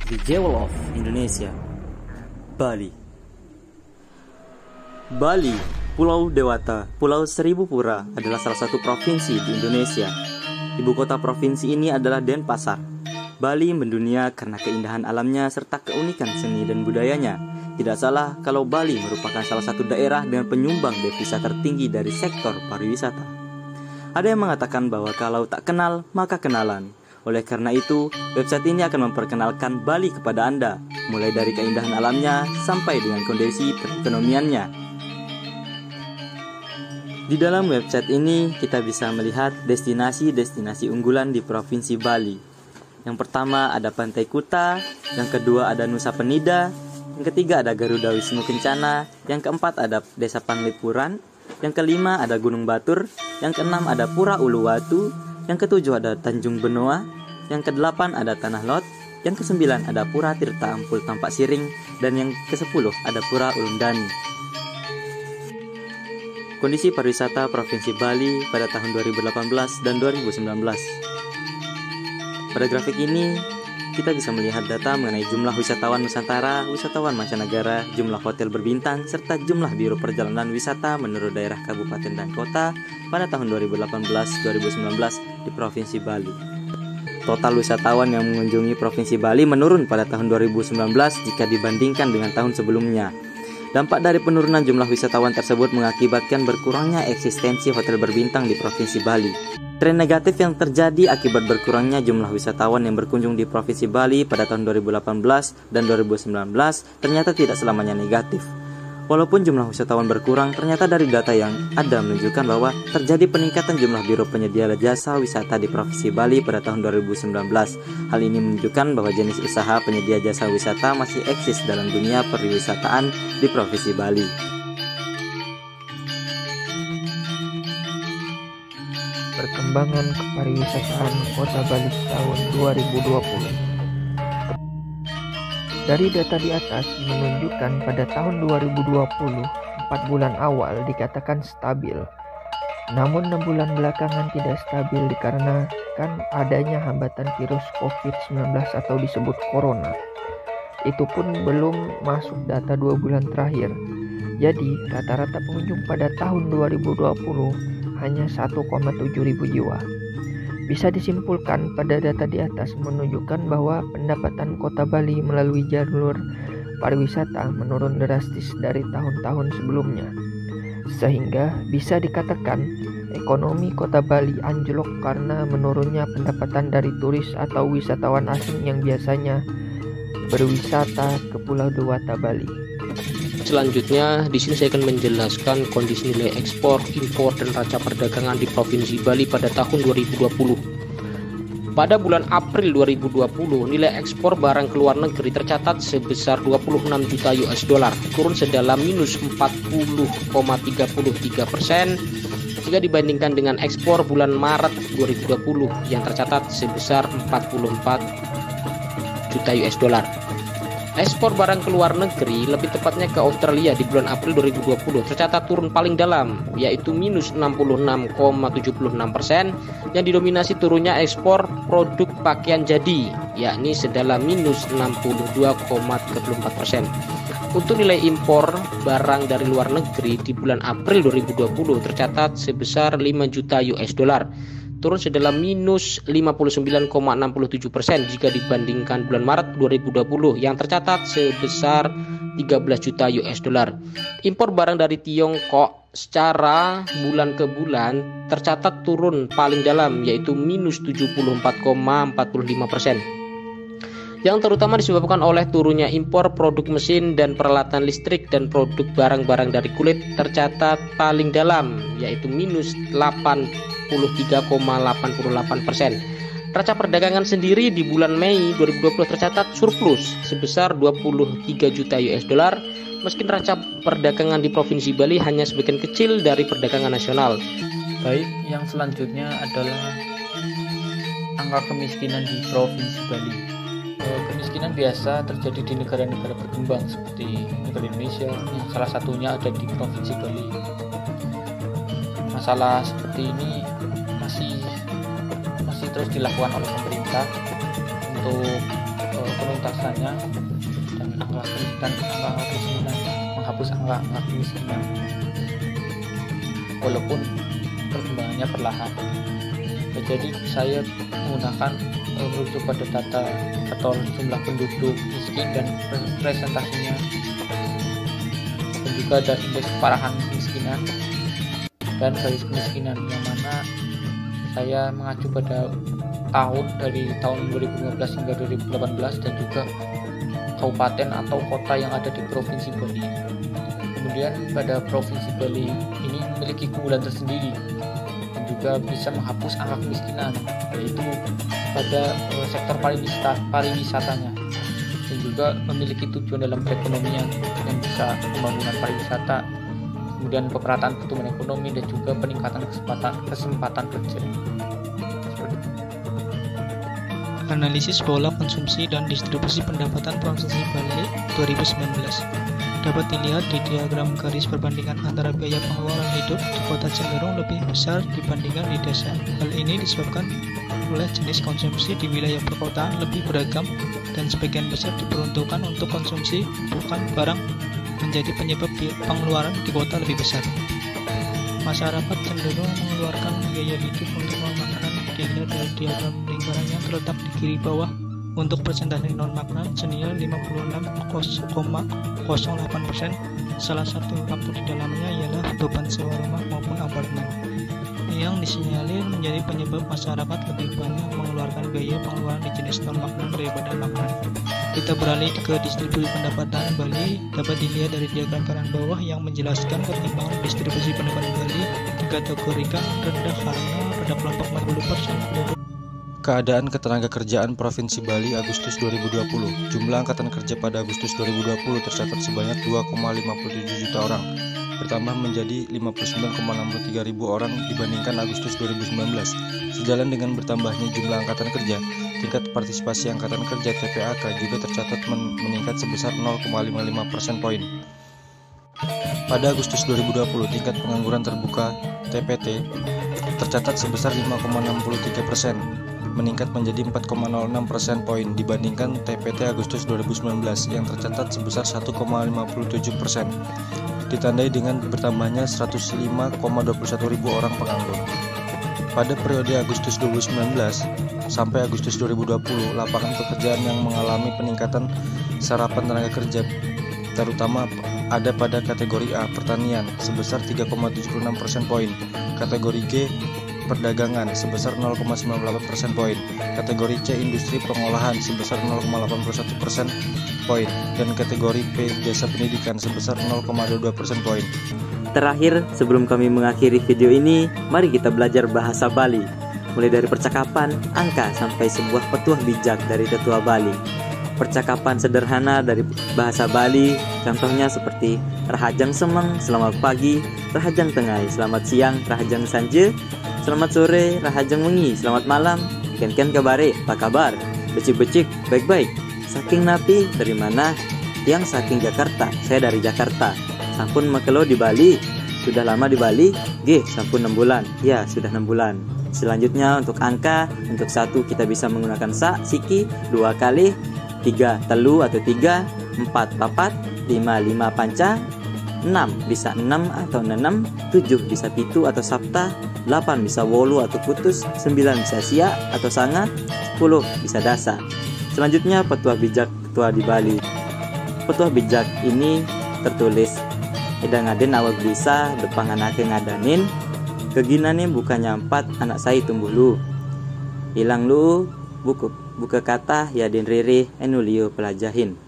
The Jewel of Indonesia, Bali. Bali, Pulau Dewata, Pulau Seribu Pura adalah salah satu provinsi di Indonesia. Ibu kota provinsi ini adalah Denpasar. Bali mendunia karena keindahan alamnya serta keunikan seni dan budayanya. Tidak salah kalau Bali merupakan salah satu daerah dengan penyumbang devisa tertinggi dari sektor pariwisata. Ada yang mengatakan bahwa kalau tak kenal, maka kenalan. Oleh karena itu, website ini akan memperkenalkan Bali kepada Anda, mulai dari keindahan alamnya sampai dengan kondisi perekonomiannya. Di dalam website ini, kita bisa melihat destinasi-destinasi unggulan di Provinsi Bali. Yang pertama ada Pantai Kuta, yang kedua ada Nusa Penida, yang ketiga ada Garuda Wisnu Kencana, yang keempat ada Desa Panglipuran, yang kelima ada Gunung Batur, yang keenam ada Pura Uluwatu, yang ketujuh ada Tanjung Benoa, yang kedelapan ada Tanah Lot, yang kesembilan ada Pura Tirta Ampul Tampak Siring, dan yang kesepuluh ada Pura Ulundani. Kondisi pariwisata Provinsi Bali pada tahun 2018 dan 2019. Pada grafik ini, kita bisa melihat data mengenai jumlah wisatawan Nusantara, wisatawan mancanegara, jumlah hotel berbintang, serta jumlah biro perjalanan wisata menurut daerah kabupaten dan kota pada tahun 2018-2019 di Provinsi Bali. Total wisatawan yang mengunjungi Provinsi Bali menurun pada tahun 2019 jika dibandingkan dengan tahun sebelumnya. Dampak dari penurunan jumlah wisatawan tersebut mengakibatkan berkurangnya eksistensi hotel berbintang di Provinsi Bali. Tren negatif yang terjadi akibat berkurangnya jumlah wisatawan yang berkunjung di Provinsi Bali pada tahun 2018 dan 2019 ternyata tidak selamanya negatif. Walaupun jumlah wisatawan berkurang, ternyata dari data yang ada menunjukkan bahwa terjadi peningkatan jumlah biro penyedia jasa wisata di Provinsi Bali pada tahun 2019. Hal ini menunjukkan bahwa jenis usaha penyedia jasa wisata masih eksis dalam dunia pariwisataan di Provinsi Bali. Perkembangan kepariwisataan Kota Bali tahun 2020. Dari data di atas menunjukkan pada tahun 2020, 4 bulan awal dikatakan stabil. Namun 6 bulan belakangan tidak stabil dikarenakan adanya hambatan virus COVID-19 atau disebut Corona. Itu pun belum masuk data 2 bulan terakhir. Jadi rata-rata pengunjung pada tahun 2020 hanya 1,7 ribu jiwa. Bisa disimpulkan pada data di atas menunjukkan bahwa pendapatan Kota Bali melalui jalur pariwisata menurun drastis dari tahun-tahun sebelumnya. Sehingga bisa dikatakan ekonomi Kota Bali anjlok karena menurunnya pendapatan dari turis atau wisatawan asing yang biasanya berwisata ke Pulau Dewata Bali. Selanjutnya, di sini saya akan menjelaskan kondisi nilai ekspor, impor, dan raca perdagangan di Provinsi Bali pada tahun 2020. Pada bulan April 2020, nilai ekspor barang ke luar negeri tercatat sebesar 26 juta US dollar, turun sedalam minus 40,33% jika dibandingkan dengan ekspor bulan Maret 2020 yang tercatat sebesar 44 juta US dollar. Ekspor barang ke luar negeri, lebih tepatnya ke Australia di bulan April 2020 tercatat turun paling dalam, yaitu minus 66,76% yang didominasi turunnya ekspor produk pakaian jadi, yakni sedalam minus 62,34%. Untuk nilai impor barang dari luar negeri di bulan April 2020 tercatat sebesar 5 juta US dollar, turun sedalam minus 59,67% jika dibandingkan bulan Maret 2020 yang tercatat sebesar 13 juta US dollar. Impor barang dari Tiongkok secara bulan ke bulan tercatat turun paling dalam, yaitu minus 74,45%. Yang terutama disebabkan oleh turunnya impor produk mesin dan peralatan listrik, dan produk barang-barang dari kulit tercatat paling dalam, yaitu minus 83,88%. Raca perdagangan sendiri di bulan Mei 2020 tercatat surplus sebesar 23 juta US dollar, meski raca perdagangan di Provinsi Bali hanya sebagian kecil dari perdagangan nasional. Baik, yang selanjutnya adalah angka kemiskinan di Provinsi Bali. Kemiskinan biasa terjadi di negara-negara berkembang seperti negara Indonesia, salah satunya ada di Provinsi Bali. Masalah seperti ini masih terus dilakukan oleh pemerintah untuk penuntasannya dan angka kemiskinan, menghapus angka kemiskinan walaupun perkembangannya perlahan. Jadi saya menggunakan merujuk pada data atau jumlah penduduk miskin dan presentasinya, dan juga ada indeks keparahan kemiskinan dan garis kemiskinan, yang mana saya mengacu pada tahun dari tahun 2015 hingga 2018 dan juga kabupaten atau kota yang ada di Provinsi Bali. Kemudian pada Provinsi Bali ini memiliki keunggulan tersendiri dan juga bisa menghapus angka kemiskinan, yaitu pada sektor pariwisatanya, dan juga memiliki tujuan dalam perekonomian yang bisa pembangunan pariwisata, kemudian pemerataan pertumbuhan ekonomi dan juga peningkatan kesempatan kerja. Analisis pola konsumsi dan distribusi pendapatan Provinsi Bali 2019 dapat dilihat di diagram garis perbandingan antara biaya pengeluaran hidup di kota cenderung lebih besar dibandingkan di desa. Hal ini disebabkan oleh jenis konsumsi di wilayah perkotaan lebih beragam dan sebagian besar diperuntukkan untuk konsumsi bukan barang, menjadi penyebab pengeluaran di kota lebih besar. Masyarakat cenderung mengeluarkan biaya hidup untuk makanan dilihat dari diagram lingkaran yang terletak di kiri bawah. Untuk persentase non makanan senilai 56,08%. Salah satu faktor di dalamnya ialah beban sewa rumah maupun apartemen, yang disinyalir menjadi penyebab masyarakat lebih banyak mengeluarkan biaya pengeluaran di jenis non makanan daripada makanan. Kita beralih ke distribusi pendapatan Bali. Dapat dilihat dari diagram kanan bawah yang menjelaskan ketimpangan distribusi pendapatan Bali dikategorikan rendah karena pada kelompok 40%. Keadaan ketenagakerjaan Provinsi Bali Agustus 2020. Jumlah angkatan kerja pada Agustus 2020 tercatat sebanyak 2,57 juta orang, bertambah menjadi 59,63 ribu orang dibandingkan Agustus 2019. Sejalan dengan bertambahnya jumlah angkatan kerja, tingkat partisipasi angkatan kerja TPAK juga tercatat meningkat sebesar 0,55% poin. Pada Agustus 2020, tingkat pengangguran terbuka TPT tercatat sebesar 5,63%, meningkat menjadi 4,06% poin dibandingkan TPT Agustus 2019 yang tercatat sebesar 1,57%, ditandai dengan bertambahnya 105,21 ribu orang penganggur. Pada periode Agustus 2019 sampai Agustus 2020, lapangan pekerjaan yang mengalami peningkatan serapan tenaga kerja terutama ada pada kategori A, pertanian, sebesar 3,76% poin, kategori G, perdagangan sebesar 0,98% poin, kategori C industri pengolahan sebesar 0,81% poin, dan kategori P jasa pendidikan sebesar 0,22% poin. Terakhir, sebelum kami mengakhiri video ini, mari kita belajar bahasa Bali, mulai dari percakapan, angka, sampai sebuah petuah bijak dari tetua Bali. Percakapan sederhana dari bahasa Bali, contohnya seperti Rahajang Semeng, selamat pagi, Rahajang Tengai, selamat siang, Rahajang Sanje, selamat sore, Rahajang Wengi, selamat malam, Ken kabare, apa kabar, becik-becik, baik-baik, saking napi, dari mana? Tiang saking Jakarta, saya dari Jakarta, sampun makelo di Bali, sudah lama di Bali, sampun 6 bulan, ya sudah 6 bulan. Selanjutnya untuk angka, untuk 1 kita bisa menggunakan sa, siki, 2 kali, 3 telu atau 3, 4 papat, 5 panca, 6 bisa 6 atau 6, 7 bisa pitu atau sabta, 8 bisa wolu atau putus, 9 bisa sia atau sanga, 10 bisa dasa. Selanjutnya petuah bijak tetua di Bali. Petuah bijak ini tertulis edangaden awak bisa depang anake ngadanin, keginane bukannya 4 anak saya tumbuh lu, hilang lu buka kata ya den rere enulio pelajahin.